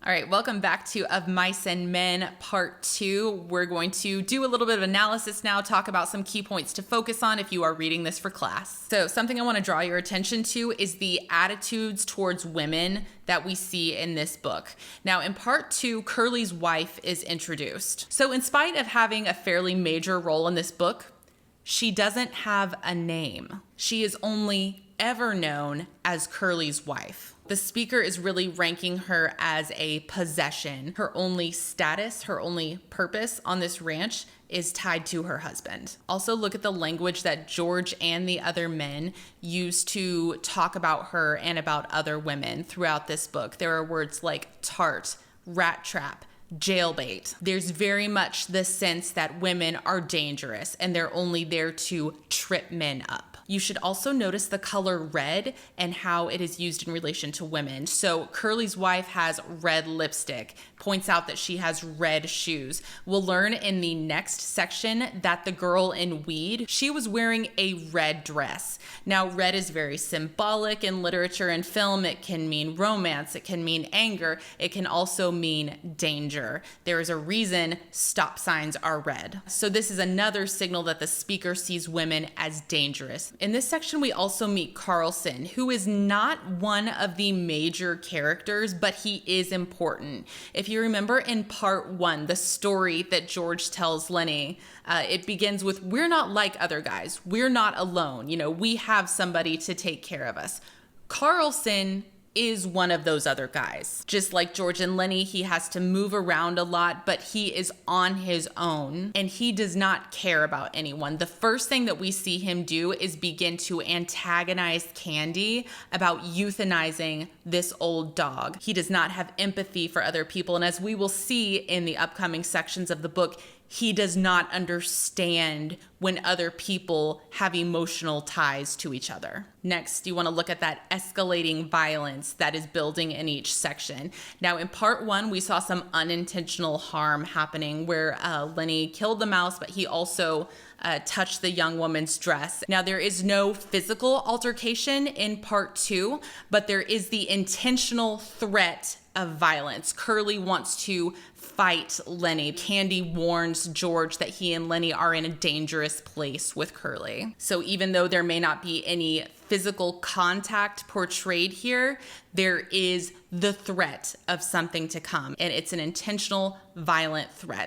All right, welcome back to Of Mice and Men Part 2. We're going to do a little bit of analysis now, talk about some key points to focus on if you are reading this for class. So something I want to draw your attention to is the attitudes towards women that we see in this book. Now, in Part 2, Curly's wife is introduced. So in spite of having a fairly major role in this book, she doesn't have a name. She is only ever known as Curly's wife. The speaker is really ranking her as a possession. Her only status, her only purpose on this ranch is tied to her husband. Also, look at the language that George and the other men use to talk about her and about other women throughout this book. There are words like tart, rat trap, jailbait. There's very much the sense that women are dangerous and they're only there to trip men up. You should also notice the color red and how it is used in relation to women. So Curly's wife has red lipstick, points out that she has red shoes. We'll learn in the next section that the girl in Weed, she was wearing a red dress. Now, red is very symbolic in literature and film. It can mean romance, it can mean anger, it can also mean danger. There is a reason stop signs are red. So this is another signal that the speaker sees women as dangerous. In this section, we also meet Carlson, who is not one of the major characters, but he is important. If you remember in Part 1, the story that George tells Lenny, it begins with, we're not like other guys. We're not alone. We have somebody to take care of us. Carlson is one of those other guys. Just like George and Lenny, he has to move around a lot, but he is on his own and he does not care about anyone. The first thing that we see him do is begin to antagonize Candy about euthanizing this old dog. He does not have empathy for other people, and as we will see in the upcoming sections of the book, he does not understand when other people have emotional ties to each other. Next, you want to look at that escalating violence that is building in each section. Now, in Part 1, we saw some unintentional harm happening where Lenny killed the mouse, but he also touched the young woman's dress. Now, there is no physical altercation in Part 2, but there is the intentional threat of violence. Curly wants to fight Lenny. Candy warns George that he and Lenny are in a dangerous place with Curly. So even though there may not be any physical contact portrayed here, there is the threat of something to come, and it's an intentional, violent threat.